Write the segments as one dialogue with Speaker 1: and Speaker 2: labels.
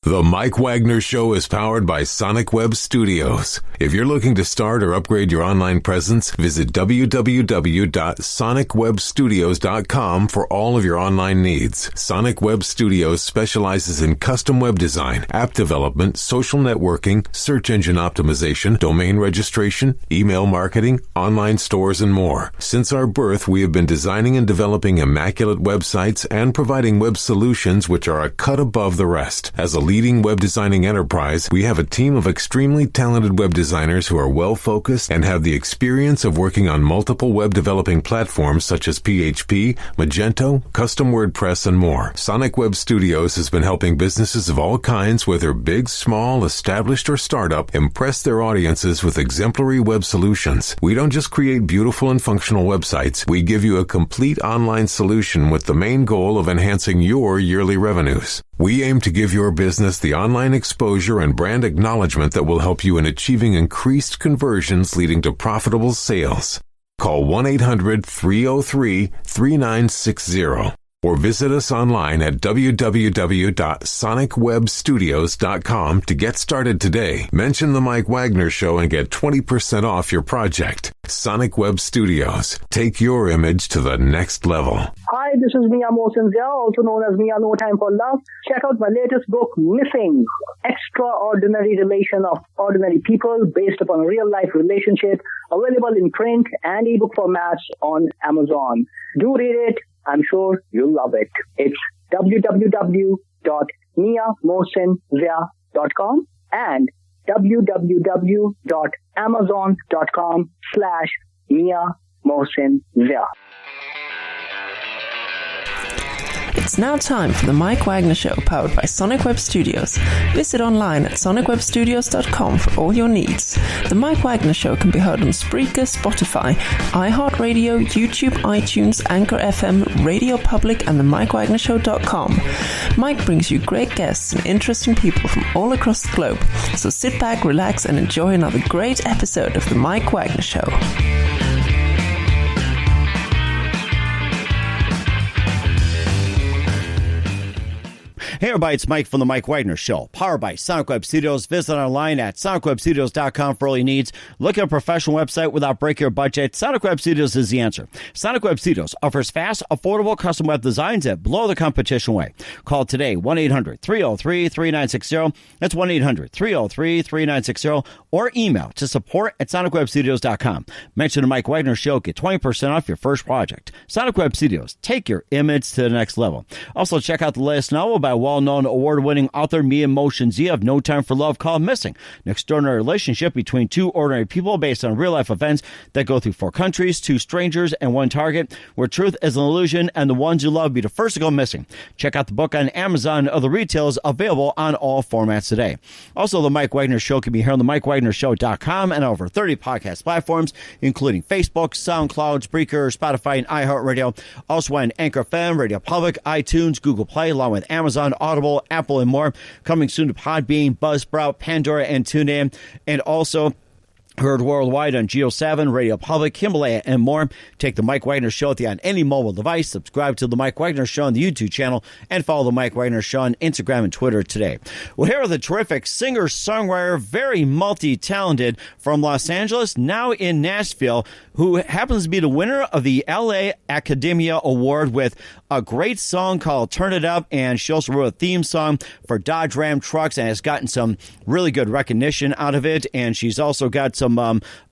Speaker 1: The Mike Wagner Show is powered by Sonic Web Studios. If you're looking to start or upgrade your online presence, visit www.sonicwebstudios.com for all of your online needs. Sonic Web Studios specializes in custom web design, app development, social networking, search engine optimization, domain registration, email marketing, online stores, and more. Since our birth, we have been designing and developing immaculate websites and providing web solutions which are a cut above the rest. As a leading web designing enterprise, we have a team of extremely talented web designers who are well-focused and have the experience of working on multiple web developing platforms such as PHP, Magento, custom WordPress, and more. Sonic Web Studios has been helping businesses of all kinds, whether big, small, established, or startup, impress their audiences with exemplary web solutions. We don't just create beautiful and functional websites. We give you a complete online solution with the main goal of enhancing your yearly revenues. We aim to give your business the online exposure and brand acknowledgement that will help you in achieving increased conversions leading to profitable sales. Call 1-800-303-3960 or visit us online at www.sonicwebstudios.com to get started today. Mention The Mike Wagner Show and get 20% off your project. Sonic Web Studios. Take your image to the next level.
Speaker 2: Hi, this is Mia Mosinzia, also known as Mia No Time for Love. Check out my latest book, Missing, Extraordinary Relation of Ordinary People based upon a real-life relationship, available in print and ebook formats on Amazon. Do read it. I'm sure you'll love it. It's www.miamosinzia.com and www.amazon.com/miamosinzia.
Speaker 3: It's now time for the Mike Wagner Show, powered by Sonic Web Studios. Visit online at sonicwebstudios.com for all your needs. The Mike Wagner Show can be heard on Spreaker, Spotify, iHeartradio, YouTube, iTunes, Anchor FM, Radio Public, and themikewagnershow.com. Mike brings you great guests and interesting people from all across the globe. So sit back, relax, and enjoy another great episode of the Mike Wagner Show.
Speaker 4: Hey everybody, it's Mike from The Mike Wagner Show, powered by Sonic Web Studios. Visit online at sonicwebstudios.com for all your needs. Look at a professional website without breaking your budget. Sonic Web Studios is the answer. Sonic Web Studios offers fast, affordable custom web designs that blow the competition away. Call today, 1-800-303-3960. That's 1-800-303-3960. Or email to support@sonicwebstudios.com. Mention The Mike Wagner Show. Get 20% off your first project. Sonic Web Studios. Take your image to the next level. Also, check out the latest novel by well-known award-winning author Mia Mosinzia of No Time for Love, called Missing, an extraordinary relationship between two ordinary people based on real-life events that go through 4 countries, 2 strangers, and 1 target, where truth is an illusion and the ones you love be the first to go missing. Check out the book on Amazon. Other retailers available on all formats today. Also, The Mike Wagner Show can be heard on themikewagnershow.com and over 30 podcast platforms, including Facebook, SoundCloud, Spreaker, Spotify, and iHeartRadio. Also on Anchor FM, Radio Public, iTunes, Google Play, along with Amazon, Audible, Apple, and more. Coming soon to Podbean, Buzzsprout, Pandora, and TuneIn. And also heard worldwide on Geo 7, Radio Public, Himalaya, and more. Take The Mike Wagner Show on any mobile device. Subscribe to The Mike Wagner Show on the YouTube channel, and follow The Mike Wagner Show on Instagram and Twitter today. Well, here are the terrific singer-songwriter, very multi-talented, from Los Angeles, now in Nashville, who happens to be the winner of the LA Academia Award with a great song called Turn It Up, and she also wrote a theme song for Dodgeram Trucks and has gotten some really good recognition out of it. And she's also got some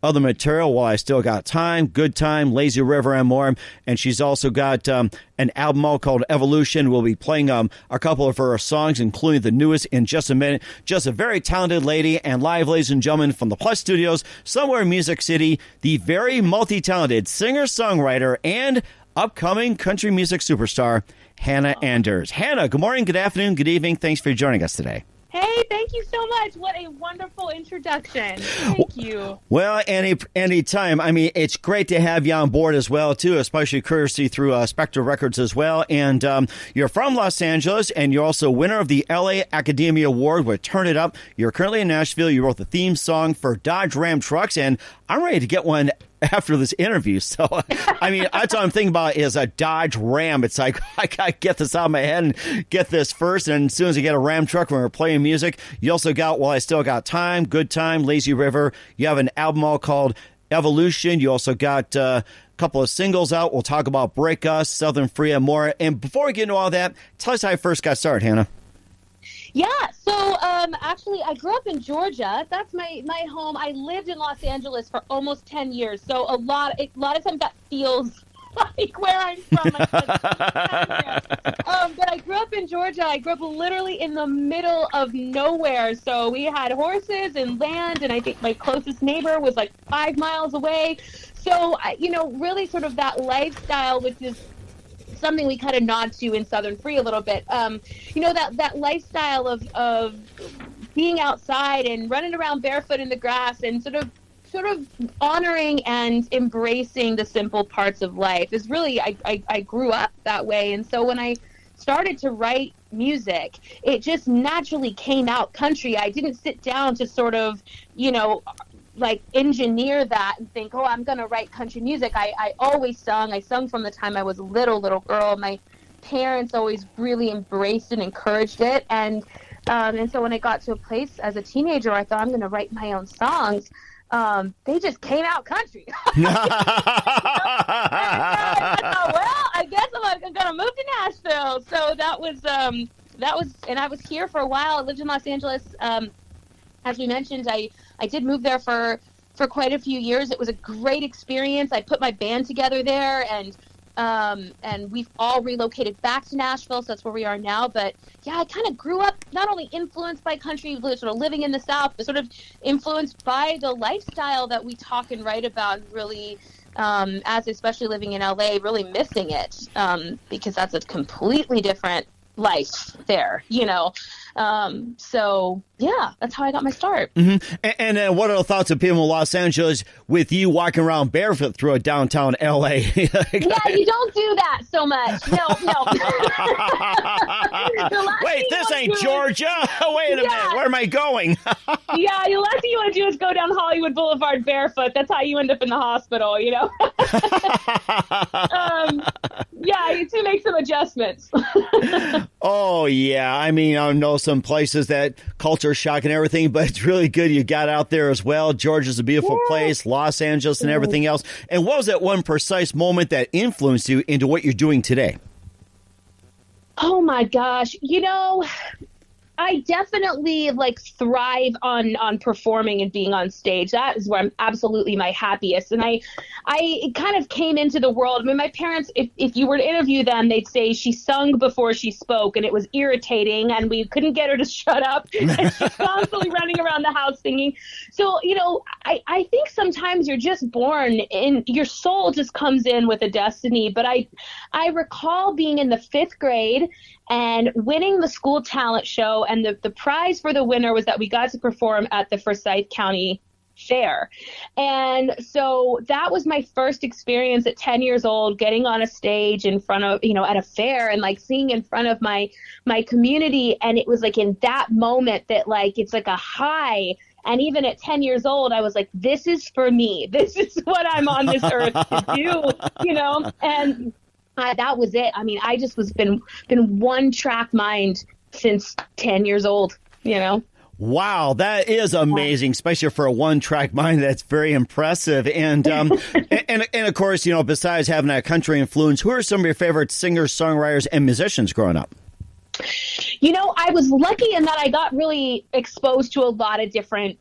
Speaker 4: other material, While I Still Got Time, Good Time, Lazy River, and more. And she's also got an album out called Evolution. We'll be playing a couple of her songs, including the newest, in just a minute. Just a very talented lady. And live, ladies and gentlemen, from the Plus Studios, somewhere in Music City, the very multi-talented singer-songwriter and upcoming country music superstar, Hannahanders. Hannah, good morning, good afternoon, good evening. Thanks for joining us today.
Speaker 5: Hey, thank you so much. What a wonderful introduction. Thank you.
Speaker 4: Well, any time. I mean, it's great to have you on board as well, too, especially courtesy through Spectra Records as well. And you're from Los Angeles, and you're also winner of the LA Academia Award with Turn It Up. You're currently in Nashville. You wrote the theme song for Dodgeram Trucks, and I'm ready to get one after this interview. So, I mean, that's what I'm thinking about is a Dodge Ram. It's like, I got to get this out of my head and get this first. And as soon as you get a Ram truck when we're playing music, you also got While I Still Got Time, Good Time, Lazy River. You have an album all called Evolution. You also got a couple of singles out. We'll talk about breakus, southernfree, and more. And before we get into all that, tell us how you first got started, Hannah.
Speaker 5: Yeah, so actually, I grew up in Georgia. That's my home. I lived in Los Angeles for almost 10 years, so a lot of times that feels like where I'm from. But I grew up in Georgia. I grew up literally in the middle of nowhere, so we had horses and land, and I think my closest neighbor was like 5 miles away. So, really sort of that lifestyle, which is something we kind of nod to in Southern Free a little bit. That lifestyle of being outside and running around barefoot in the grass and sort of honoring and embracing the simple parts of life is really, I grew up that way. And so when I started to write music, it just naturally came out country. I didn't sit down to sort of, like engineer that and think, oh, I'm going to write country music. I always sung. I sung from the time I was a little girl. My parents always really embraced and encouraged it. And so when I got to a place as a teenager, I thought I'm going to write my own songs. They just came out country. And I thought, well, I guess I'm going to move to Nashville. So that was, and I was here for a while. I lived in Los Angeles. As we mentioned, I did move there for quite a few years. It was a great experience. I put my band together there, and we've all relocated back to Nashville, so that's where we are now. But yeah, I kind of grew up not only influenced by country, sort of living in the South, but sort of influenced by the lifestyle that we talk and write about, really, as especially living in LA, really missing it, because that's a completely different life there, so yeah, that's how I got my start.
Speaker 4: Mm-hmm. And what are the thoughts of people in Los Angeles with you walking around barefoot through a downtown LA?
Speaker 5: Yeah, you don't do that so much. No.
Speaker 4: Wait, this ain't Georgia. Wait a minute, where am I going?
Speaker 5: Yeah, the last thing you want to do is go down Hollywood Boulevard barefoot. That's how you end up in the hospital, Yeah, you to make some adjustments.
Speaker 4: Oh, yeah. I mean, I know some places that culture shock and everything, but it's really good you got out there as well. Georgia's a beautiful place, Los Angeles and everything else. And what was that one precise moment that influenced you into what you're doing today?
Speaker 5: Oh, my gosh. I definitely thrive on performing and being on stage. That is where I'm absolutely my happiest. And I kind of came into the world. I mean, my parents, if you were to interview them, they'd say she sung before she spoke, and it was irritating, and we couldn't get her to shut up. And she's constantly running around the house singing. So, I think sometimes you're just born and your soul just comes in with a destiny. But I recall being in the 5th grade and winning the school talent show. And the prize for the winner was that we got to perform at the Forsyth County Fair. And so that was my first experience at 10 years old, getting on a stage in front of, at a fair and singing in front of my community. And it was in that moment that it's a high. And even at 10 years old, I was like, this is for me. This is what I'm on this earth to do, and that was it. I mean, I just been one track mind since 10 years old,
Speaker 4: Wow, that is amazing, especially for a one-track mind. That's very impressive. And and of course, besides having that country influence, who are some of your favorite singers, songwriters, and musicians growing up?
Speaker 5: I was lucky in that I got really exposed to a lot of different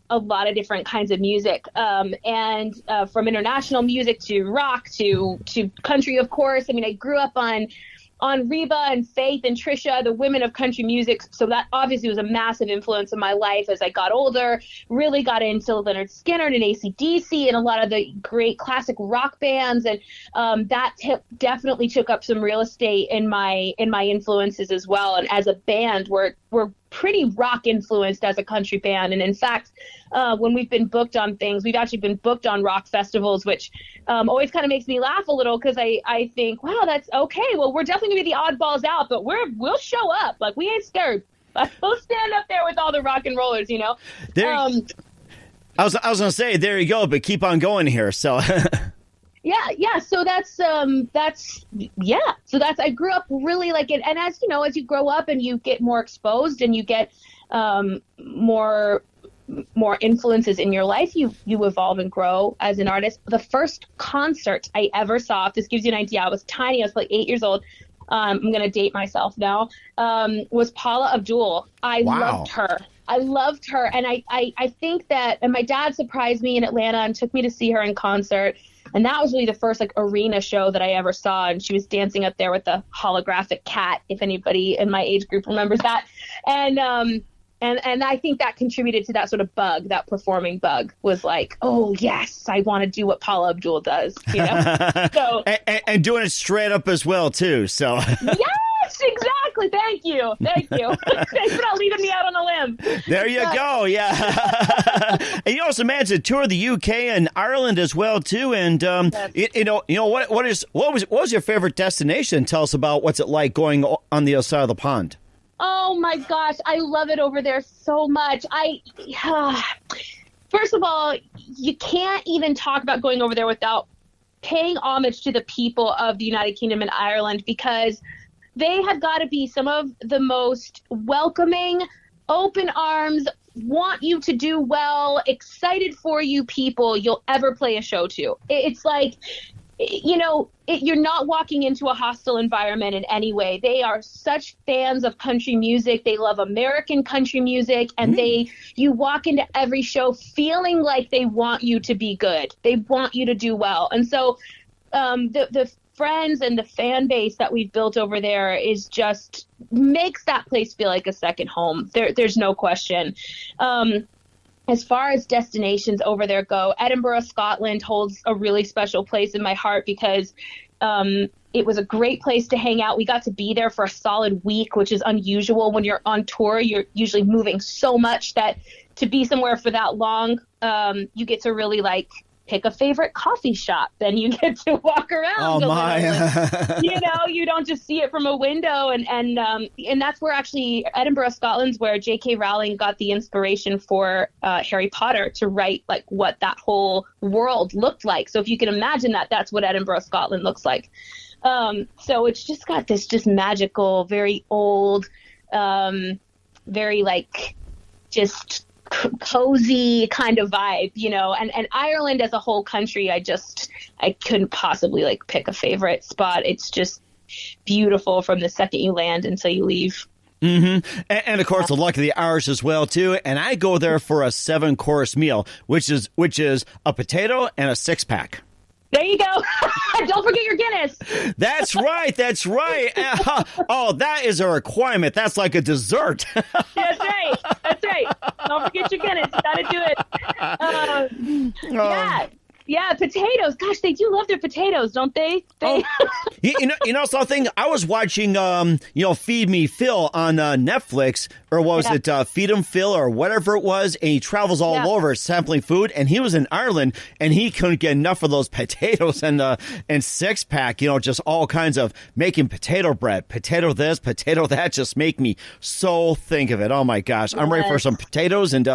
Speaker 5: kinds of music, and from international music to rock to country, of course. I mean, I grew up on Reba and Faith and Trisha, the women of country music. So that obviously was a massive influence in my life as I got older, really got into Leonard Skinner and AC/DC and a lot of the great classic rock bands. And that definitely took up some real estate in my influences as well. And as a band, we're pretty rock influenced as a country band. And in fact, when we've been booked on things, we've actually been booked on rock festivals, which always kind of makes me laugh a little because I think, wow, that's okay. Well, we're definitely going to be the oddballs out, but we'll show up. We ain't scared. We'll stand up there with all the rock and rollers,
Speaker 4: There, I was going to say, there you go, but keep on going here. So
Speaker 5: Yeah. So I grew up really like it. And as you know, as you grow up and you get more exposed and you get more influences in your life, you evolve and grow as an artist. The first concert I ever saw, if this gives you an idea, I was tiny. I was like 8 years old. I'm going to date myself now, was Paula Abdul. I loved her. And I think that, and my dad surprised me in Atlanta and took me to see her in concert. And that was really the first like arena show that I ever saw. And she was dancing up there with the holographic cat, if anybody in my age group remembers that. And I think that contributed to that sort of bug, that performing bug, was like, oh yes, I want to do what Paula Abdul does, you know? So
Speaker 4: and doing it straight up as well too. So
Speaker 5: yes, exactly. Thank you. Thanks for not leaving me out on a limb.
Speaker 4: There you go. Yeah. And you also managed to tour the UK and Ireland as well too. And what was your favorite destination? Tell us about what's it like going on the other side of the pond.
Speaker 5: Oh my gosh, I love it over there so much. First of all, you can't even talk about going over there without paying homage to the people of the United Kingdom and Ireland, because they have got to be some of the most welcoming, open arms, want you to do well, excited for you people you'll ever play a show to. It's like, you're not walking into a hostile environment in any way. They are such fans of country music. They love American country music, and you walk into every show feeling like they want you to be good. They want you to do well. And so the friends and the fan base that we've built over there is just makes that place feel like a second home. There's no question. As far as destinations over there go, Edinburgh, Scotland holds a really special place in my heart because it was a great place to hang out. We got to be there for a solid week, which is unusual. When you're on tour, you're usually moving so much that to be somewhere for that long, you get to really like pick a favorite coffee shop. Then you get to walk around.
Speaker 4: Oh my!
Speaker 5: You don't just see it from a window, and that's where actually Edinburgh, Scotland's where J.K. Rowling got the inspiration for Harry Potter to write like what that whole world looked like. So if you can imagine that, that's what Edinburgh, Scotland looks like. So it's just got this just magical, very old, very like just cozy kind of vibe, and Ireland as a whole country, I couldn't possibly like pick a favorite spot. It's just beautiful from the second you land until you leave.
Speaker 4: Mm-hmm. And of course, the luck of the Irish as well too. And I go there for a 7-course meal, which is a potato and a 6-pack.
Speaker 5: There you go. Don't forget your Guinness.
Speaker 4: That's right. Oh, that is a requirement. That's like a dessert.
Speaker 5: That's right. Don't forget your Guinness. You got to do it. Yeah, potatoes. Gosh, they do love their potatoes, don't they?
Speaker 4: Something. I was watching, Feed Me Phil on Netflix, or what was it, Feed 'em Phil, or whatever it was, and he travels all over sampling food, and he was in Ireland, and he couldn't get enough of those potatoes and 6-pack, just all kinds of making potato bread, potato this, potato that, just make me so think of it. Oh my gosh, I'm ready for some potatoes and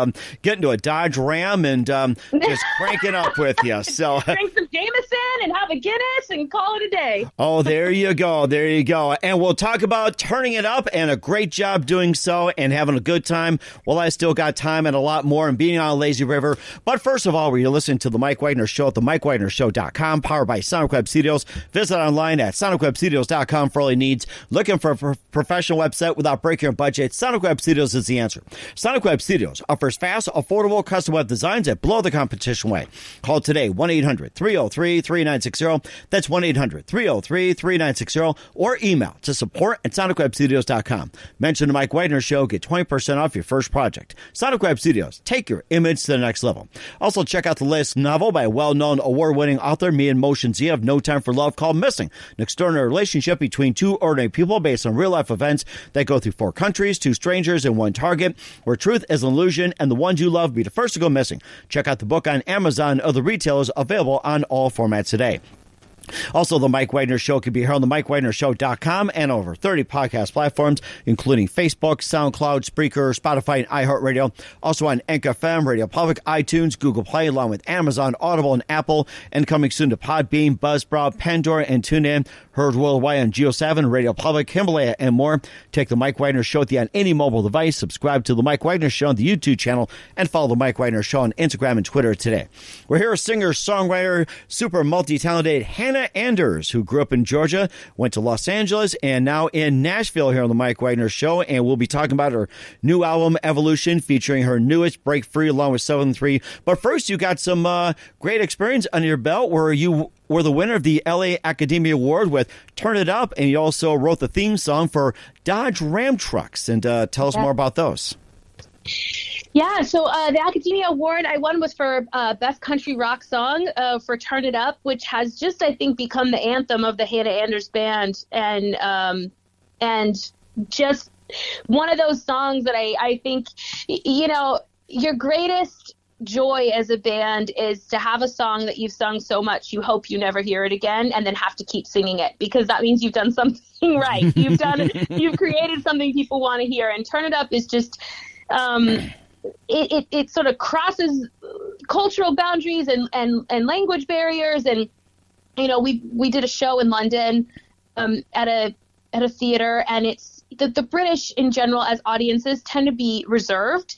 Speaker 4: get into a Dodge Ram and just crank it up with you. So
Speaker 5: drink some Jameson and have a Guinness and call it a day.
Speaker 4: Oh, there you go. And we'll talk about turning it up and a great job doing so and having a good time. Well, I still got time and a lot more and being on a lazy river. But first of all, we're listening to The Mike Wagner Show at themikewagnershow.com, powered by Sonic Web Studios. Visit online at sonicwebstudios.com for all your needs. Looking for a professional website without breaking your budget? Sonic Web Studios is the answer. Sonic Web Studios offers fast, affordable custom web designs that blow the competition away. Call today, 1-800-303-3960. That's 1-800-303-3960. Or email to support@sonicwebstudios.com. Mention The Mike Wagner Show. Get 20% off your first project. Sonic Web Studios. Take your image to the next level. Also, check out the latest novel by a well-known award-winning author, Me and Motion Z of No Time for Love, called Missing, an extraordinary relationship between two ordinary people based on real-life events that go through 4 countries, 2 strangers, and 1 target, where truth is an illusion and the ones you love be the first to go missing. Check out the book on Amazon or the retailers available on all formats today. Also, The Mike Wagner Show can be heard on themikewagnershow.com and over 30 podcast platforms, including Facebook, SoundCloud, Spreaker, Spotify, and iHeartRadio. Also on Anchor FM, Radio Public, iTunes, Google Play, along with Amazon, Audible, and Apple. And coming soon to Podbean, Buzzsprout, Pandora, and TuneIn. Heard worldwide on Geo7, Radio Public, Himalaya, and more. Take The Mike Wagner Show with you on any mobile device. Subscribe to The Mike Wagner Show on the YouTube channel and follow The Mike Wagner Show on Instagram and Twitter today. We're here, singer, songwriter, super multi-talented hannahanders, who grew up in Georgia, went to Los Angeles, and now in Nashville here on The Mike Wagner Show. And we'll be talking about her new album, Evolution, featuring her newest, Break Free, along with southernfree. But first, you got some great experience under your belt where you were the winner of the LA Academy Award with Turn It Up, and you also wrote the theme song for dodgeramtrucks. And tell us more about those.
Speaker 5: Yeah, so the Academia Award I won was for Best Country Rock Song for Turn It Up, which has just, I think, become the anthem of the hannahanders band, and just one of those songs that I think, you know, your greatest joy as a band is to have a song that you've sung so much you hope you never hear it again, and then have to keep singing it, because that means you've done something right. You've created something people want to hear. And Turn It Up is just it sort of crosses cultural boundaries and language barriers. And you know, we did a show in London at a theater, and it's the British in general as audiences tend to be reserved,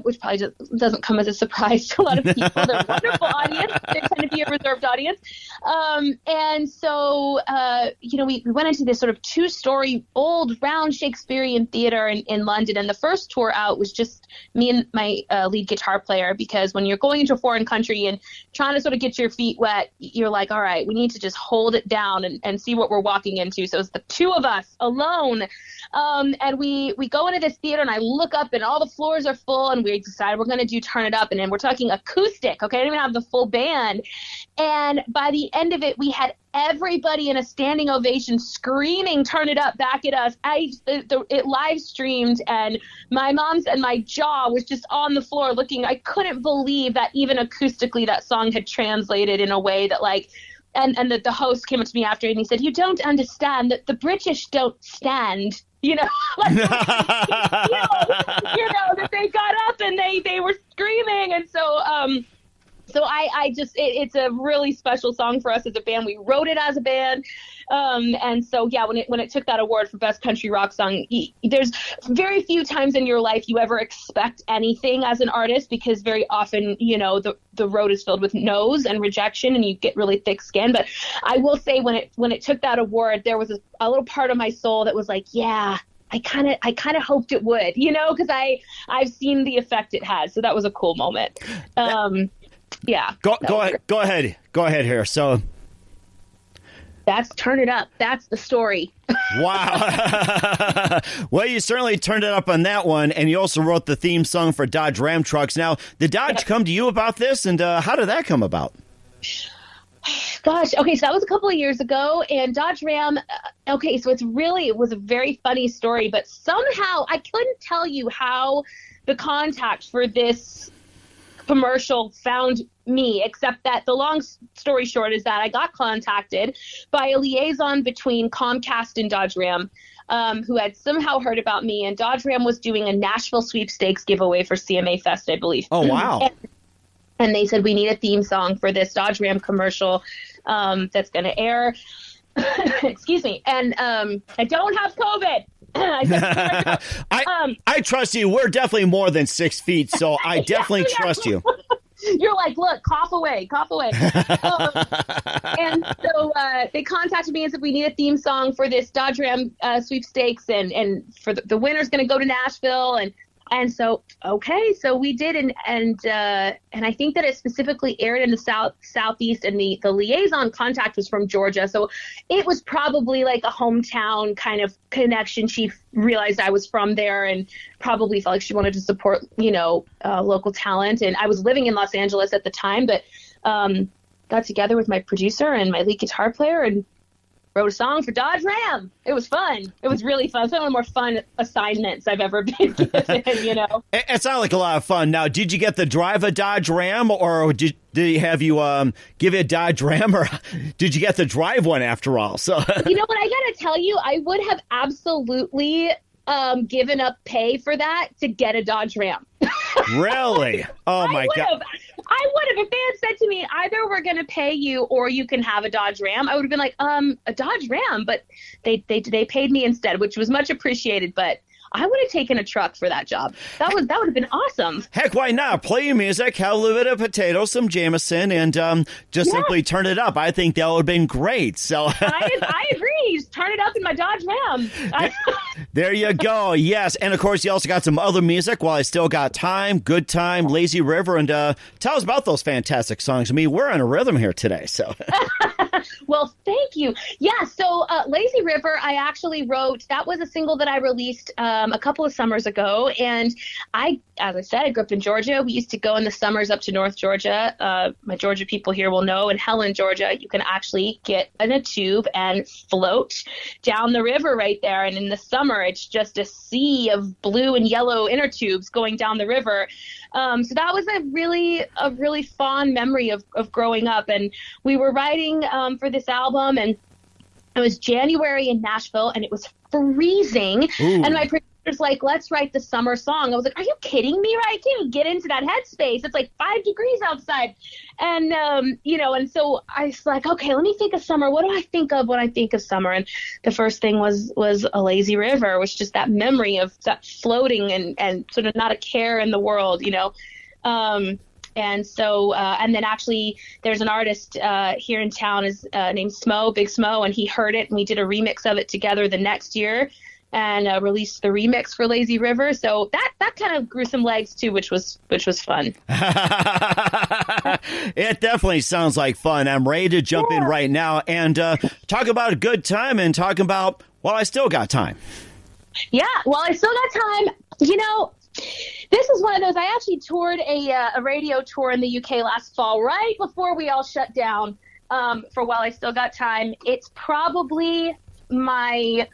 Speaker 5: which probably doesn't come as a surprise to a lot of people. They're a wonderful audience. They tend to be a reserved audience. And so, you know, we went into this sort of 2-story old round Shakespearean theater in London. And the first tour out was just me and my lead guitar player, because when you're going into a foreign country and trying to sort of get your feet wet, you're like, all right, we need to just hold it down and see what we're walking into. So it's the two of us alone. And we go into this theater, and I look up, and all the floors are full, and we decided we're going to do Turn It Up. And then we're talking acoustic. Okay. I didn't even have the full band. And by the end of it, we had everybody in a standing ovation screaming Turn It Up back at us. It live streamed, and my mom said my jaw was just on the floor looking. I couldn't believe that even acoustically that song had translated in a way that, like, and the host came up to me after, and he said, "You don't understand that the British don't stand." You know, like, you know, that they got up and they were screaming. And so, so I just, it's a really special song for us as a band. We wrote it as a band. And so, yeah, when it took that award for Best Country Rock Song, there's very few times in your life you ever expect anything as an artist, because very often, you know, the road is filled with no's and rejection, and you get really thick skin. But I will say, when it took that award, there was a little part of my soul that was like, yeah, I kind of hoped it would, you know, because I've seen the effect it has. So that was a cool moment. Yeah. Go ahead here. So that's Turn It Up. That's the story.
Speaker 4: Wow. Well, you certainly turned it up on that one, and you also wrote the theme song for dodgeramtrucks. Now, did Dodge come to you about this, and how did that come about?
Speaker 5: Gosh, okay, so that was a couple of years ago, and Dodge Ram, okay, so it was a very funny story, but somehow I couldn't tell you how the contact for this commercial found me, except that the long story short is that I got contacted by a liaison between Comcast and Dodge Ram, who had somehow heard about me, and Dodge Ram was doing a Nashville sweepstakes giveaway for CMA Fest, I believe.
Speaker 4: Oh, wow.
Speaker 5: And they said, we need a theme song for this Dodge Ram commercial that's going to air. Excuse me. And I don't have COVID.
Speaker 4: I trust you. We're definitely more than 6 feet, so I definitely trust you.
Speaker 5: You're like, look, cough away. And so they contacted me and said, we need a theme song for this Dodge Ram sweepstakes, and for the winner's going to go to Nashville. And so, okay, so we did, and I think that it specifically aired in the southeast, and the liaison contact was from Georgia, so it was probably like a hometown kind of connection. She realized I was from there, and probably felt like she wanted to support, you know, local talent. And I was living in Los Angeles at the time, but got together with my producer and my lead guitar player, and wrote a song for Dodge Ram. It was fun. It was really fun. It's one of the more fun assignments I've ever been given, you know.
Speaker 4: It sounded like a lot of fun. Now, did you get to drive a Dodge Ram, or did he have you give you a Dodge Ram, or did you get to drive one after all? So,
Speaker 5: you know what, I got to tell you, I would have absolutely given up pay for that to get a Dodge Ram.
Speaker 4: Really? Oh, my God.
Speaker 5: I would have. If they had said to me, either we're going to pay you or you can have a Dodge Ram, I would have been like, a Dodge Ram. But they paid me instead, which was much appreciated. But I would have taken a truck for that job. That would have been awesome.
Speaker 4: Heck, why not? Play your music, have a little bit of potato, some Jameson, and just simply turn it up. I think that would have been great. So
Speaker 5: I agree. Just turn it up in my Dodge Ram.
Speaker 4: There you go. Yes. And, of course, you also got some other music, While I Still Got Time, Good Time, Lazy River. And tell us about those fantastic songs. I mean, we're on a rhythm here today. So.
Speaker 5: Well, thank you. Yeah, so Lazy River, I actually wrote. That was a single that I released a couple of summers ago. And as I said, I grew up in Georgia. We used to go in the summers up to North Georgia. My Georgia people here will know. In Helen, Georgia, you can actually get in a tube and float down the river right there. And in the summer, it's just a sea of blue and yellow inner tubes going down the river. So that was a really fond memory of growing up. And we were writing for this album, and it was January in Nashville, and it was freezing. Ooh. And my producer's like, let's write the summer song. I was like, are you kidding me? Right? I can't even get into that headspace. It's like 5 degrees outside. And, and so I was like, okay, let me think of summer. What do I think of when I think of summer? And the first thing was a lazy river, which just that memory of that floating and sort of not a care in the world, you know. And so, and then actually there's an artist here in town named Smo, Big Smo, and he heard it, and we did a remix of it together the next year and released the remix for Lazy River. So that kind of grew some legs too, which was fun.
Speaker 4: It definitely sounds like fun. I'm ready to jump in right now and talk about a good time and talk about While I Still Got Time.
Speaker 5: Yeah, While I Still Got Time, you know, this is one of those. I actually toured a radio tour in the UK last fall, right before we all shut down for While I Still Got Time. It's probably my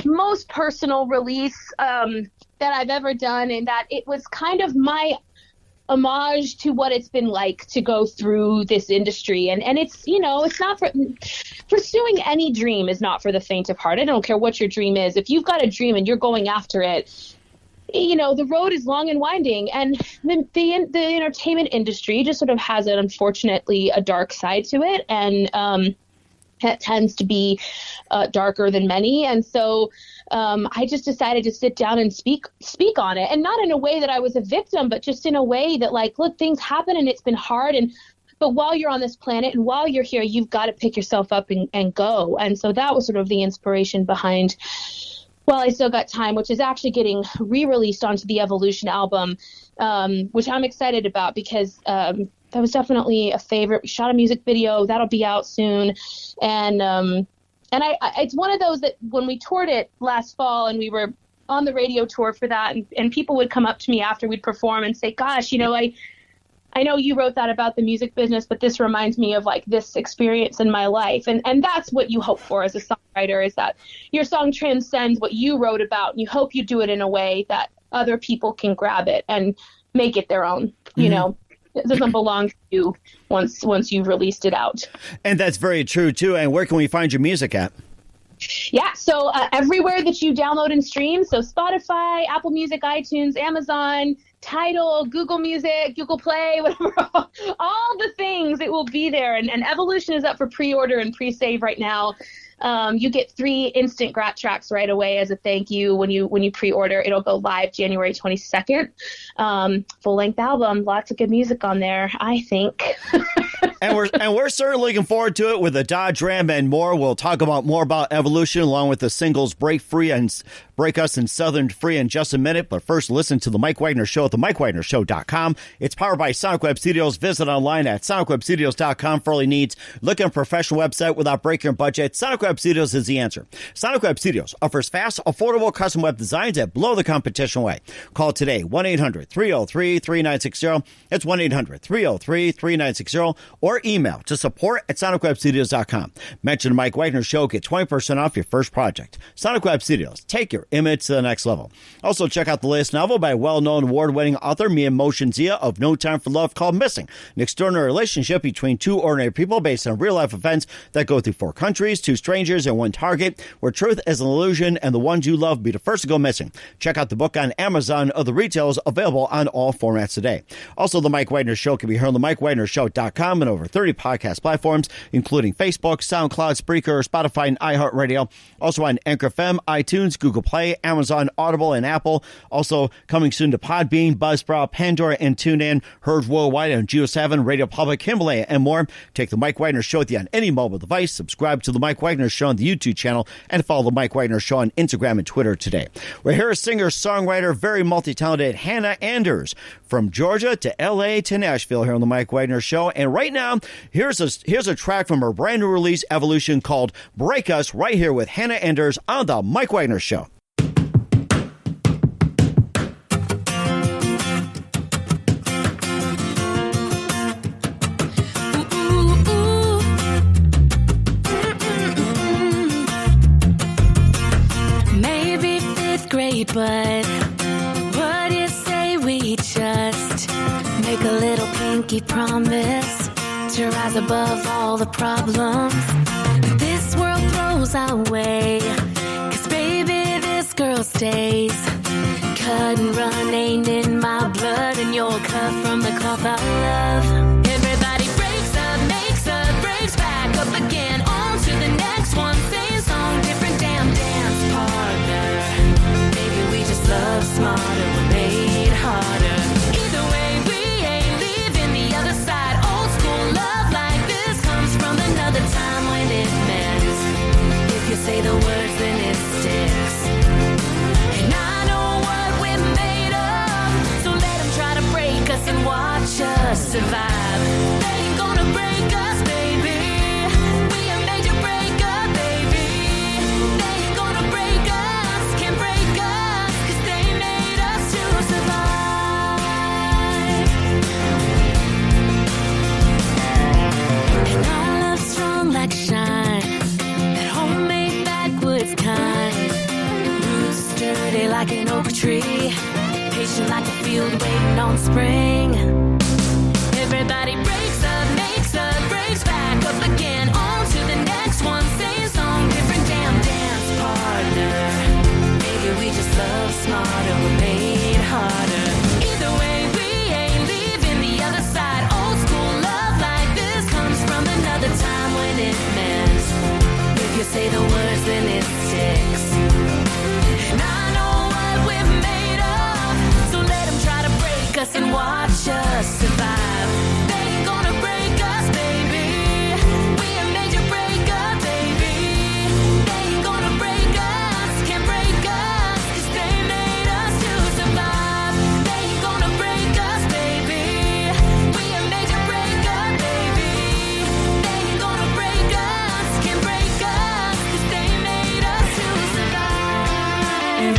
Speaker 5: most personal release that I've ever done, in that it was kind of my homage to what it's been like to go through this industry. And it's, you know, it's not for pursuing any dream is not for the faint of heart. I don't care what your dream is. If you've got a dream and you're going after it, you know, the road is long and winding, and the entertainment industry just sort of has unfortunately a dark side to it, and it tends to be darker than many. And so I just decided to sit down and speak on it, and not in a way that I was a victim, but just in a way that, like, look, things happen and it's been hard, but while you're on this planet and while you're here, you've got to pick yourself up and go. And so that was sort of the inspiration behind While I Still Got Time, which is actually getting re-released onto the Evolution album, which I'm excited about because that was definitely a favorite. We shot a music video. That'll be out soon. And it's one of those that when we toured it last fall and we were on the radio tour for that, and people would come up to me after we'd perform and say, gosh, you know, I know you wrote that about the music business, but this reminds me of like this experience in my life. And that's what you hope for as a songwriter, is that your song transcends what you wrote about. And you hope you do it in a way that other people can grab it and make it their own. You know, it doesn't belong to you once you've released it out. And
Speaker 4: that's very true, too. And where can we find your music at?
Speaker 5: Yeah, so everywhere that you download and stream, so Spotify, Apple Music, iTunes, Amazon, Tidal, Google Music, Google Play, whatever, all the things, it will be there. And Evolution is up for pre-order and pre-save right now. You get 3 instant Grat tracks right away as a thank you when you pre-order. It'll go live January 22nd. Full-length album, lots of good music on there, I think.
Speaker 4: And we're certainly looking forward to it with the Dodge Ram and more. We'll talk about more about Evolution along with the singles Break Free and Breakus and Southern Free in just a minute. But first, listen to The Mike Wagner Show at themikewagnershow.com. It's powered by Sonic Web Studios. Visit online at sonicwebstudios.com for all your needs. Look at a professional website without breaking your budget. Sonic Web Web Studios is the answer. Sonic Web Studios offers fast, affordable custom web designs that blow the competition away. Call today, 1-800-303-3960. That's 1-800-303-3960. Or email to support@sonicwebstudios.com. Mention the Mike Wagner Show, get 20% off your first project. Sonic Web Studios, take your image to the next level. Also, check out the latest novel by well-known award-winning author Mia Motion Zia of No Time for Love called Missing, an extraordinary relationship between two ordinary people based on real-life events that go through 4 countries, 2 strangers, and 1 target, where truth is an illusion and the ones you love be the first to go missing. Check out the book on Amazon or the retailers available on all formats today. Also, The Mike Wagner Show can be heard on themikewagnershow.com and over 30 podcast platforms, including Facebook, SoundCloud, Spreaker, Spotify, and iHeartRadio. Also on Anchor FM, iTunes, Google Play, Amazon, Audible, and Apple. Also coming soon to Podbean, Buzzsprout, Pandora, and TuneIn. Heard worldwide on Geo 7, Radio Public, Himalaya, and more. Take The Mike Wagner Show with you on any mobile device. Subscribe to The Mike Wagner Show on the YouTube channel, and follow The Mike Wagner Show on Instagram and Twitter today. We're here, singer, songwriter, very multi-talented hannahanders from Georgia to L.A. to Nashville here on The Mike Wagner Show. And right now, here's a track from her brand new release, Evolution, called Breakus, right here with hannahanders on The Mike Wagner Show.
Speaker 6: Maybe 5th grade, but what do you say we just make a little pinky promise to rise above all the problems this world throws our way? 'Cause baby, this girl stays. Cut and run ain't in my blood, and you're cut from the cloth I love. Everybody breaks up, makes up, breaks back up again. On to the next one, same song, different damn dance partner. Maybe we just love smarter, we're made harder. Either way, we ain't leaving the other side. Old school love like this comes from another time when it meant, if you say the words then it sticks. And I know what we're made of, so let them try to break us and watch us survive. They ain't gonna break us, baby. We are made to break up, baby. They ain't gonna break us, can't break us, 'cause they made us to survive. And our love's strong like shine, that homemade backwoods kind. Roots sturdy like an oak tree, patient like a field waiting on spring. Everybody breaks up, makes up, breaks back up again. On to the next one, same song, different damn dance partner. Maybe we just love smarter, we're made harder. Either way, we ain't leaving the other side. Old school love like this comes from another time when it meant, if you say the words then it sticks. And I know what we're made of, so let them try to break us and watch us survive. They ain't gonna break us, baby. We are made to break up, baby. They ain't gonna break us, can't break us, 'cause they made us to survive. They ain't gonna break us, baby. We are made to break up, baby. They ain't gonna break us, can't break us, 'cause they made us to survive.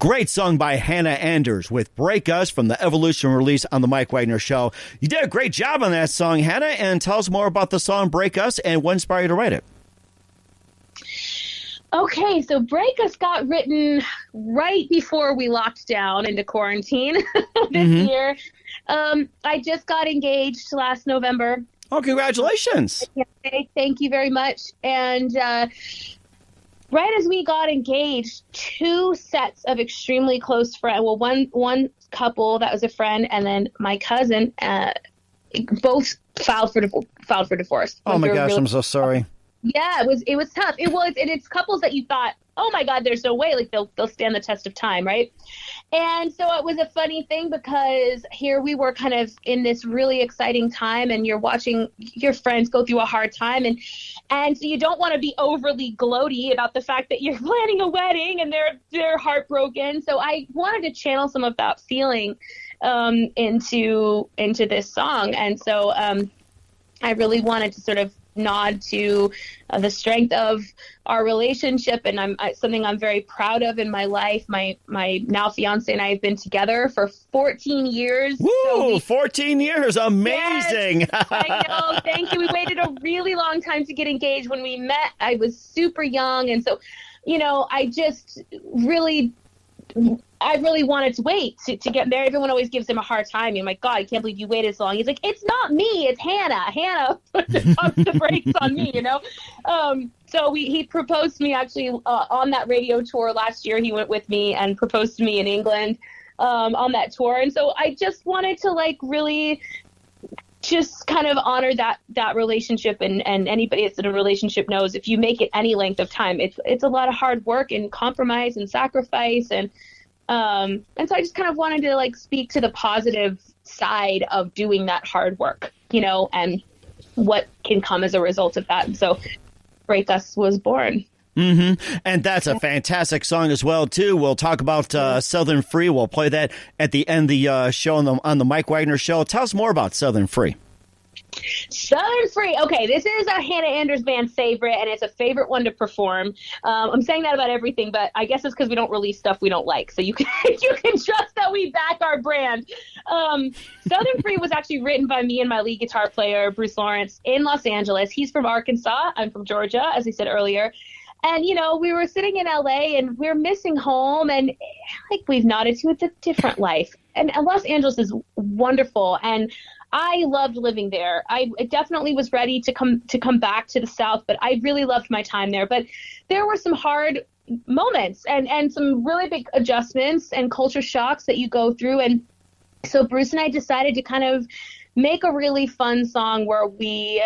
Speaker 4: Great song by Hannahanders with Breakus from the Evolution release on The Mike Wagner Show. You did a great job on that song, Hannah, and tell us more about the song Breakus and what inspired you to write it.
Speaker 5: Okay, so Breakus got written right before we locked down into quarantine this year. I just got engaged last November.
Speaker 4: Oh, congratulations.
Speaker 5: Thank you very much. And right as we got engaged, two sets of extremely close friends, well, one couple that was a friend, and then my cousin, both filed for divorce.
Speaker 4: Oh my gosh, I'm so sorry.
Speaker 5: Yeah, it was tough. It's couples that you thought, oh my God, there's no way, like they'll stand the test of time, right? And so it was a funny thing because here we were kind of in this really exciting time, and you're watching your friends go through a hard time, and so you don't want to be overly gloaty about the fact that you're planning a wedding and they're heartbroken. So I wanted to channel some of that feeling into this song, and so I really wanted to sort of nod to the strength of our relationship, and something I'm very proud of in my life. My now fiance and I have been together for 14 years.
Speaker 4: Woo! 14 years, amazing!
Speaker 5: Yes, I know. Thank you. We waited a really long time to get engaged. When we met, I was super young, and so I just really wanted to wait to get married. Everyone always gives him a hard time. You're like, God, I can't believe you waited so long. He's like, it's not me, it's Hannah. Hannah pumps the brakes on me, So he proposed to me actually on that radio tour last year. He went with me and proposed to me in England on that tour. And so I just wanted to really just kind of honor that relationship, and anybody that's in a relationship knows if you make it any length of time, it's a lot of hard work and compromise and sacrifice, and so I just kind of wanted to speak to the positive side of doing that hard work, and what can come as a result of that. And so Breakus was born.
Speaker 4: And that's a fantastic song as well, too. We'll talk about Southern Free. We'll play that at the end of the show on the Mike Wagner Show. Tell us more about Southern Free.
Speaker 5: Southern Free. Okay, this is a Hannahanders band favorite, and it's a favorite one to perform. I'm saying that about everything, but I guess it's because we don't release stuff we don't like. So you can trust that we back our brand. Southern Free was actually written by me and my lead guitar player, Bruce Lawrence, in Los Angeles. He's from Arkansas. I'm from Georgia, as I said earlier. And, we were sitting in LA and we were missing home, and we've nodded to, it's a different life. And Los Angeles is wonderful, and I loved living there. I definitely was ready to come back to the South, but I really loved my time there. But there were some hard moments and some really big adjustments and culture shocks that you go through. And so Bruce and I decided to kind of make a really fun song where we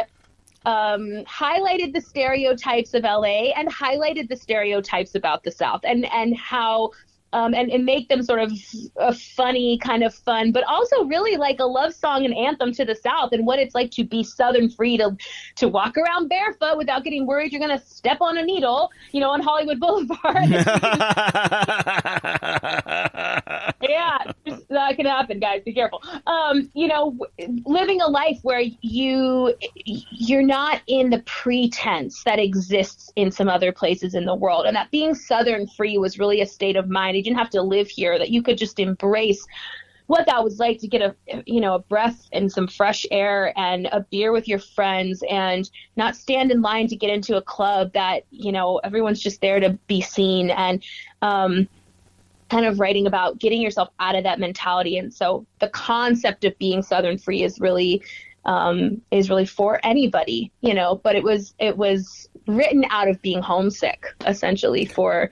Speaker 5: highlighted the stereotypes of LA and highlighted the stereotypes about the South, and how and make them sort of a funny kind of fun, but also really like a love song and anthem to the South and what it's like to be Southern free, to walk around barefoot without getting worried you're going to step on a needle, on Hollywood Boulevard. Yeah, that can happen, guys. Be careful. Living a life where you're not in the pretense that exists in some other places in the world, and that being Southern free was really a state of mind. You didn't have to live here, that you could just embrace what that was like to get a breath and some fresh air and a beer with your friends, and not stand in line to get into a club that, everyone's just there to be seen, and kind of writing about getting yourself out of that mentality. And so the concept of being Southern free is really for anybody, but it was written out of being homesick, essentially, for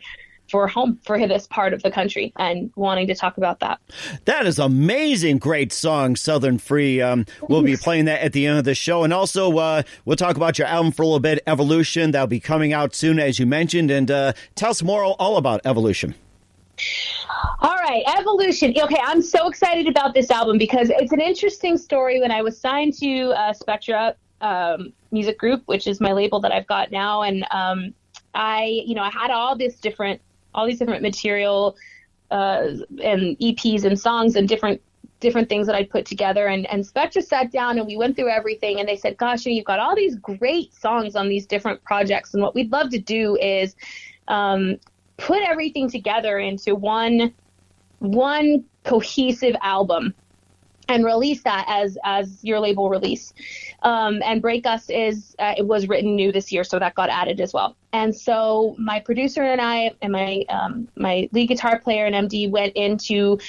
Speaker 5: home, for this part of the country, and wanting to talk about that.
Speaker 4: That is amazing. Great song, Southern Free. We'll be playing that at the end of the show. And also, we'll talk about your album for a little bit, Evolution. That'll be coming out soon, as you mentioned. And tell us more all about Evolution.
Speaker 5: All right, Evolution. Okay, I'm so excited about this album because it's an interesting story. When I was signed to Spectra Music Group, which is my label that I've got now, and I had all these different material and EPs and songs and different things that I'd put together, and Spectra sat down and we went through everything, and they said, gosh, you've got all these great songs on these different projects, and what we'd love to do is put everything together into one cohesive album and release that as your label release. And Breakus it was written new this year, so that got added as well. And so my producer and I and my lead guitar player and MD went into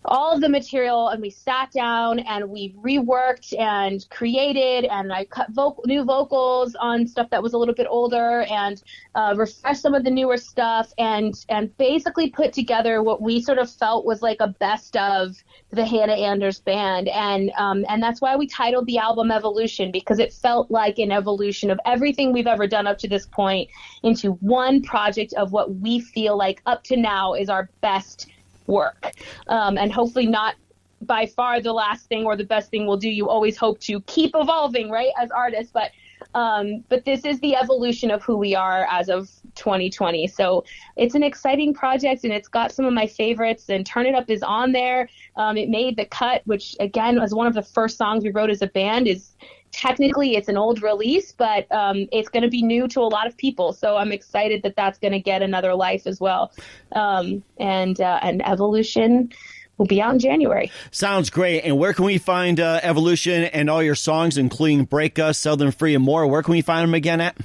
Speaker 5: all of the material, and we sat down and we reworked and created, and I cut new vocals on stuff that was a little bit older, and refreshed some of the newer stuff, and basically put together what we sort of felt was like a best of the hannahanders band, and that's why we titled the album Evolution, because it felt like an evolution of everything we've ever done up to this point into one project of what we feel like up to now is our best work, and hopefully not by far the last thing or the best thing we'll do. You always hope to keep evolving, right, as artists, but this is the evolution of who we are as of 2020. So it's an exciting project, and it's got some of my favorites, and Turn It Up is on there. It made the cut, which again was one of the first songs we wrote as a band. Technically it's an old release, but it's going to be new to a lot of people. So I'm excited that that's going to get another life as well. And Evolution will be out in January.
Speaker 4: Sounds great. And where can we find Evolution and all your songs, including Breakus, Southern Free, and more? Where can we find them again at?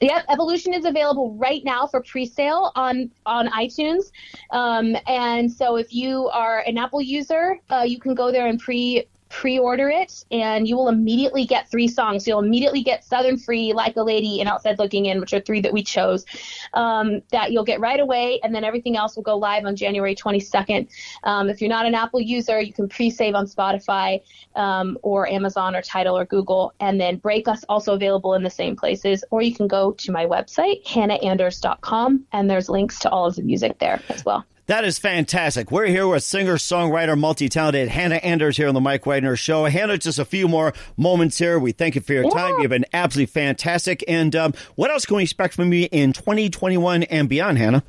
Speaker 5: Yep, Evolution is available right now for pre-sale on iTunes. And so if you are an Apple user, you can go there and pre-order it, and you will immediately get 3 songs. So you'll immediately get Southern Free, Like a Lady, and Outside Looking In, which are 3 that we chose, that you'll get right away, and then everything else will go live on January 22nd. If you're not an Apple user, you can pre-save on Spotify or Amazon or Tidal or Google, and then Breakus also available in the same places, or you can go to my website, hannahanders.com, and there's links to all of the music there as well.
Speaker 4: That is fantastic. We're here with singer-songwriter, multi-talented Hannah Handers here on the Mike Wagner Show. Hannah, just a few more moments here. We thank you for your time. You've been absolutely fantastic. And what else can we expect from you in 2021 and beyond, Hannah?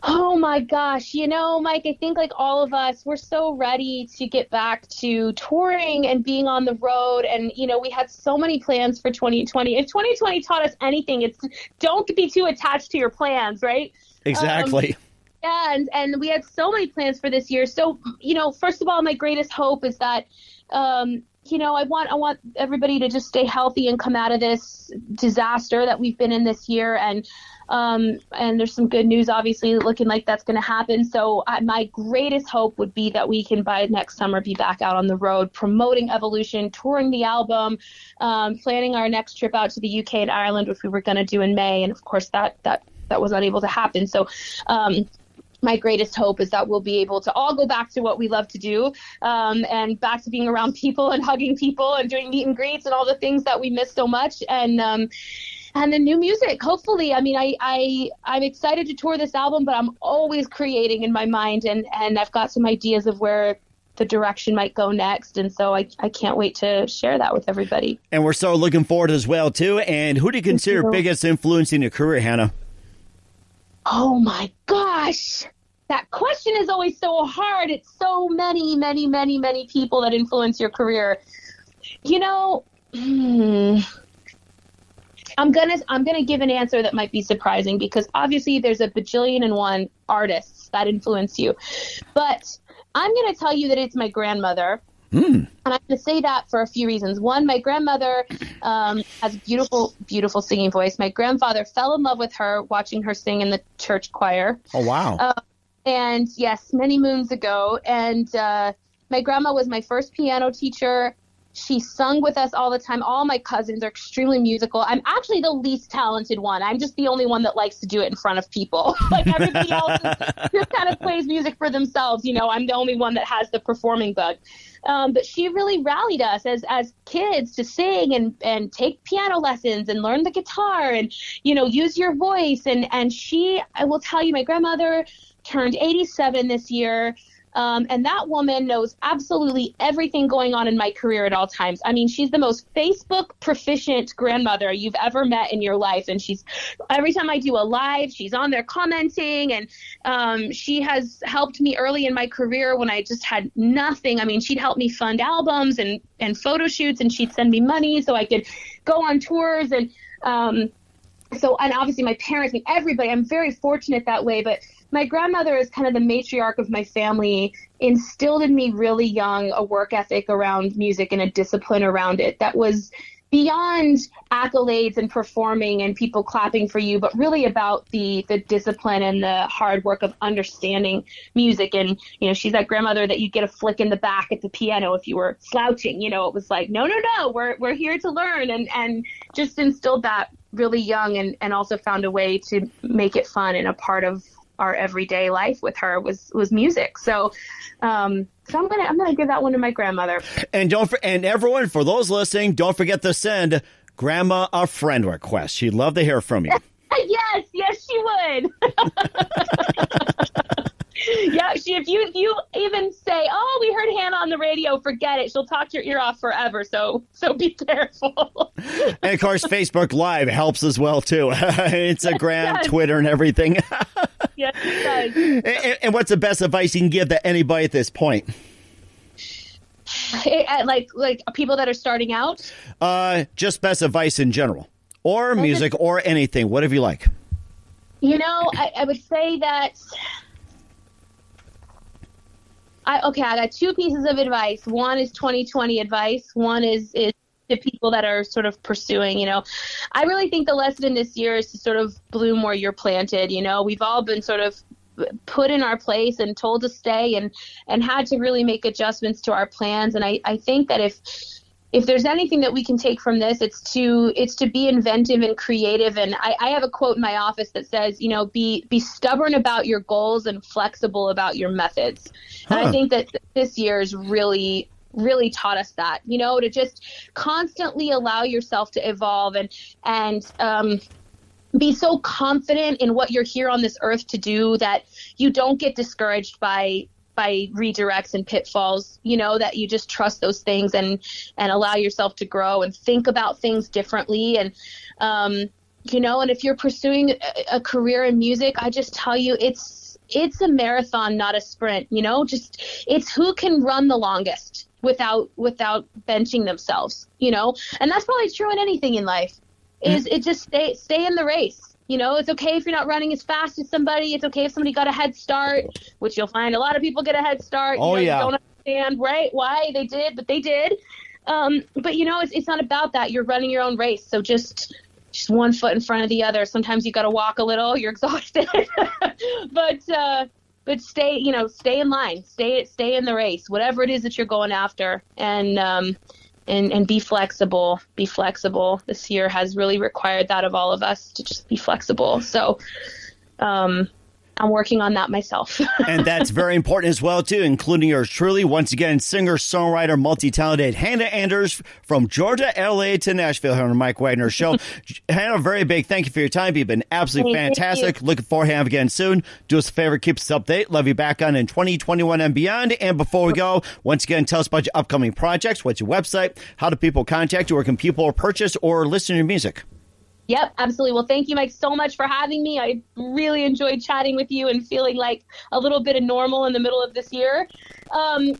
Speaker 5: Oh, my gosh. You know, Mike, I think like all of us, we're so ready to get back to touring and being on the road. And, you know, we had so many plans for 2020. If 2020 taught us anything, it's don't be too attached to your plans, right?
Speaker 4: Exactly.
Speaker 5: Yeah, and we had so many plans for this year. So, you know, first of all, my greatest hope is that, you know, I want everybody to just stay healthy and come out of this disaster that we've been in this year. And there's some good news, obviously, looking like that's going to happen. So my greatest hope would be that we can, by next summer, be back out on the road, promoting Evolution, touring the album, planning our next trip out to the UK and Ireland, which we were going to do in May. And, of course, that was unable to happen. So, my greatest hope is that we'll be able to all go back to what we love to do, and back to being around people and hugging people and doing meet and greets and all the things that we miss so much. And the new music, hopefully. I mean, I'm excited to tour this album, but I'm always creating in my mind, and I've got some ideas of where the direction might go next. And so I can't wait to share that with everybody.
Speaker 4: And we're so looking forward as well, too. And who do you consider biggest influence in your career, Hannah?
Speaker 5: Oh, my gosh. That question is always so hard. It's so many, many, many, many people that influence your career. You know, I'm gonna give an answer that might be surprising, because obviously there's a bajillion and one artists that influence you. But I'm going to tell you that it's my grandmother. And I'm going to say that for a few reasons. One, my grandmother has a beautiful, beautiful singing voice. My grandfather fell in love with her watching her sing in the church choir.
Speaker 4: Oh, wow.
Speaker 5: And yes, many moons ago. And my grandma was my first piano teacher. She sung with us all the time. All my cousins are extremely musical. I'm actually the least talented one. I'm just the only one that likes to do it in front of people. Like everybody else just kind of plays music for themselves. You know, I'm the only one that has the performing bug. But she really rallied us as kids to sing and take piano lessons and learn the guitar and, you know, use your voice. And I will tell you, my grandmother turned 87 this year. And that woman knows absolutely everything going on in my career at all times. I mean, she's the most Facebook proficient grandmother you've ever met in your life. And every time I do a live, she's on there commenting. And she has helped me early in my career when I just had nothing. I mean, she'd help me fund albums and photo shoots, and she'd send me money so I could go on tours. And So, and obviously my parents, everybody, I'm very fortunate that way, but my grandmother is kind of the matriarch of my family, instilled in me really young a work ethic around music and a discipline around it that was beyond accolades and performing and people clapping for you, but really about the discipline and the hard work of understanding music. And, she's that grandmother that you get a flick in the back at the piano if you were slouching. It was like, no, we're here to learn, and just instilled that really young, and also found a way to make it fun and a part of our everyday life with her was music. So I'm gonna give that one to my grandmother.
Speaker 4: And and everyone, for those listening, don't forget to send Grandma a friend request. She'd love to hear from you.
Speaker 5: yes, she would. Yeah, if you even say, "Oh, we heard Hannah on the radio," forget it. She'll talk your ear off forever. So be careful.
Speaker 4: And of course, Facebook Live helps as well too. Instagram, Twitter, and everything.
Speaker 5: Yes, it does.
Speaker 4: And what's the best advice you can give to anybody at this point?
Speaker 5: Like people that are starting out?
Speaker 4: Just best advice in general, or music, or anything, whatever you like.
Speaker 5: I would say that. I got two pieces of advice. One is 2020 advice. One is to people that are sort of pursuing, I really think the lesson in this year is to sort of bloom where you're planted. We've all been sort of put in our place and told to stay and had to really make adjustments to our plans. And I think that if there's anything that we can take from this, it's to be inventive and creative. And I have a quote in my office that says, be stubborn about your goals and flexible about your methods. And I think that this year is really taught us that, to just constantly allow yourself to evolve and be so confident in what you're here on this earth to do that you don't get discouraged by redirects and pitfalls, that you just trust those things and allow yourself to grow and think about things differently. And, and if you're pursuing a career in music, I just tell you, it's a marathon, not a sprint, it's who can run the longest without benching themselves, and that's probably true in anything in life. It just stay in the race. It's okay if you're not running as fast as somebody. It's okay if somebody got a head start, which you'll find a lot of people get a head start. You don't understand, right, why they did, but they did. But it's not about that. You're running your own race. So just one foot in front of the other. Sometimes you got to walk a little. You're exhausted, but stay in line. Stay in the race, whatever it is that you're going after, and be flexible. Be flexible. This year has really required that of all of us, to just be flexible. So I'm working on that myself.
Speaker 4: And that's very important as well, too, including yours truly. Once again, singer, songwriter, multi-talented Hannah Handers from Georgia, LA to Nashville here on the Mike Wagner Show. Hannah, very big thank you for your time. You've been absolutely fantastic. Looking forward to having you again soon. Do us a favor, keep us updated. Love you back on in 2021 and beyond. And before we go, once again, tell us about your upcoming projects. What's your website? How do people contact you? Where can people purchase or listen to your music?
Speaker 5: Yep, absolutely. Well, thank you, Mike, so much for having me. I really enjoyed chatting with you and feeling like a little bit of normal in the middle of this year.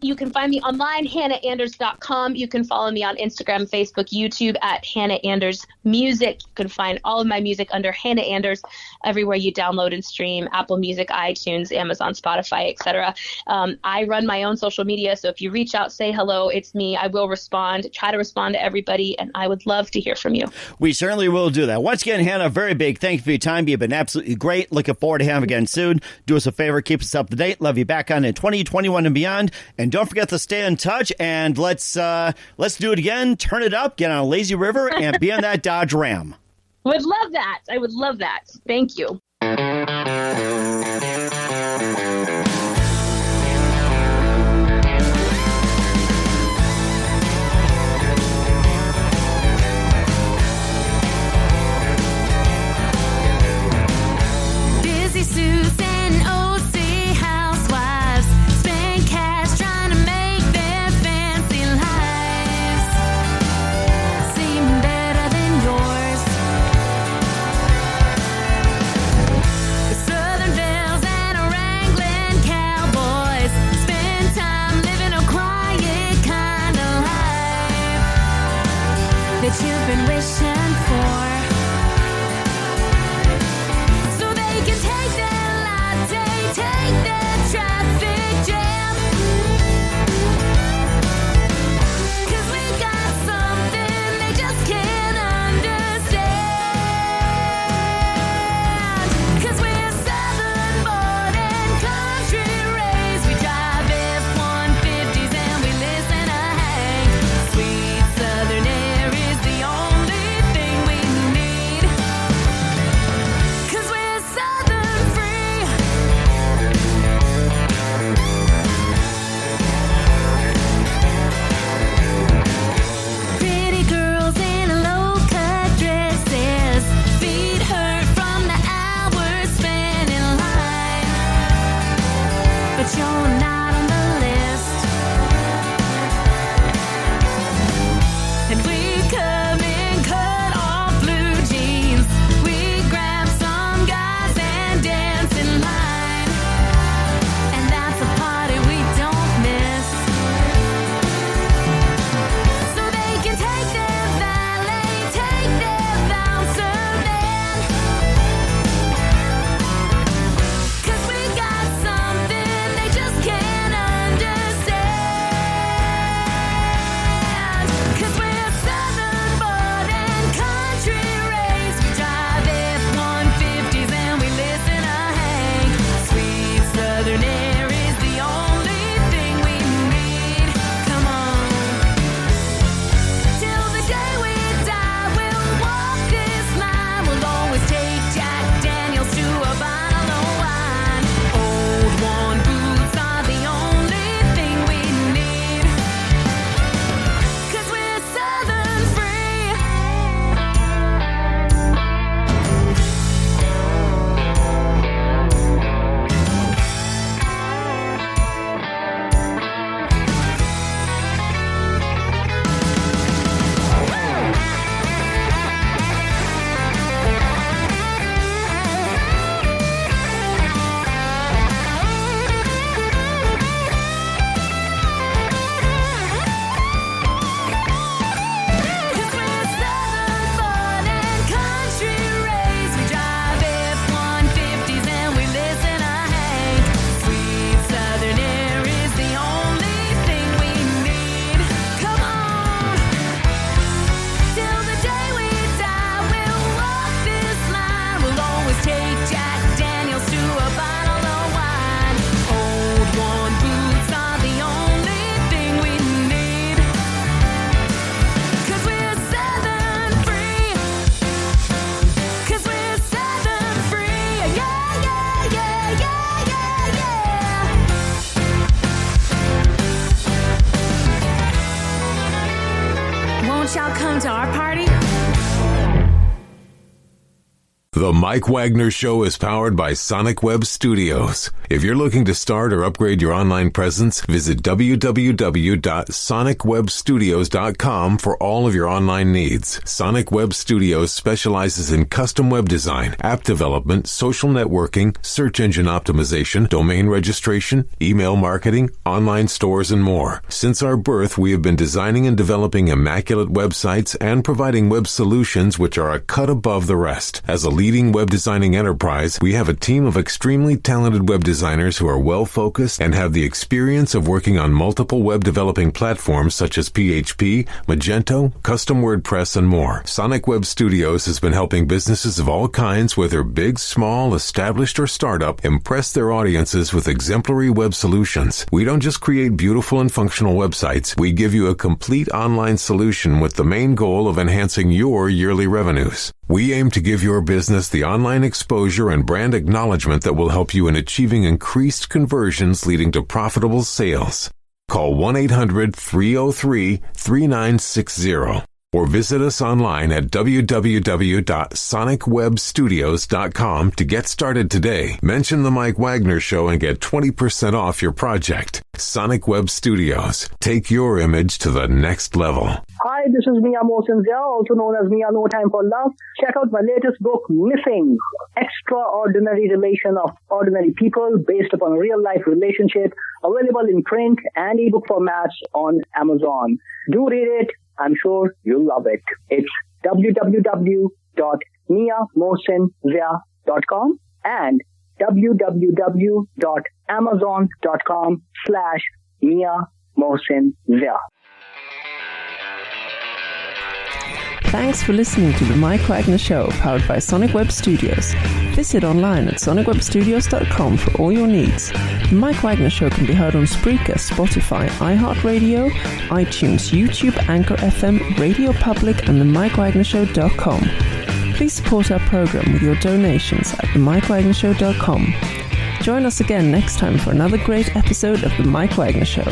Speaker 5: You can find me online, hannahanders.com. You can follow me on Instagram, Facebook, YouTube at Hannah Anders Music. You can find all of my music under Hannah Anders everywhere you download and stream, Apple Music, iTunes, Amazon, Spotify, etc. I run my own social media, so if you reach out, say hello, it's me. I will respond, try to respond to everybody, and I would love to hear from you.
Speaker 4: We certainly will do that. Once again, Hannah, very big thank you for your time. You've been absolutely great. Looking forward to having you again soon. Do us a favor, keep us up to date. Love you back on in 2021 and beyond. And don't forget to stay in touch, and let's do it again. Turn it up, get on a lazy river, and be on that Dodge Ram.
Speaker 5: Would love that. I would love that. Thank you.
Speaker 6: Busy Susan, OC housewives spend cash trying to make their fancy lives seem better than yours. So
Speaker 1: The Mike Wagner Show is powered by Sonic Web Studios. If you're looking to start or upgrade your online presence, visit www.sonicwebstudios.com for all of your online needs. Sonic Web Studios specializes in custom web design, app development, social networking, search engine optimization, domain registration, email marketing, online stores, and more. Since our birth, we have been designing and developing immaculate websites and providing web solutions which are a cut above the rest. As a leading web designing enterprise, we have a team of extremely talented web designers who are well-focused and have the experience of working on multiple web developing platforms such as PHP, Magento, Custom WordPress, and more. Sonic Web Studios has been helping businesses of all kinds, whether big, small, established, or startup, impress their audiences with exemplary web solutions. We don't just create beautiful and functional websites. We give you a complete online solution with the main goal of enhancing your yearly revenues. We aim to give your business the online exposure and brand acknowledgement that will help you in achieving increased conversions leading to profitable sales. Call 1-800-303-3960 or visit us online at www.sonicwebstudios.com to get started today. Mention The Mike Wagner Show and get 20% off your project. Sonic Web Studios. Take your image to the next level.
Speaker 2: Hi, this is Mia Mosinzia, also known as Mia No Time for Love. Check out my latest book, Missing: Extraordinary Relation of Ordinary People based upon a real-life relationship, available in print and ebook formats on Amazon. Do read it. I'm sure you'll love it. It's www.miamosinzia.com and www.amazon.com/miamosinzia.
Speaker 3: Thanks for listening to The Mike Wagner Show, powered by Sonic Web Studios. Visit online at sonicwebstudios.com for all your needs. The Mike Wagner Show can be heard on Spreaker, Spotify, iHeartradio, iTunes, YouTube, Anchor FM, Radio Public, and themikewagnershow.com. Please support our program with your donations at themikewagnershow.com. Join us again next time for another great episode of The Mike Wagner Show.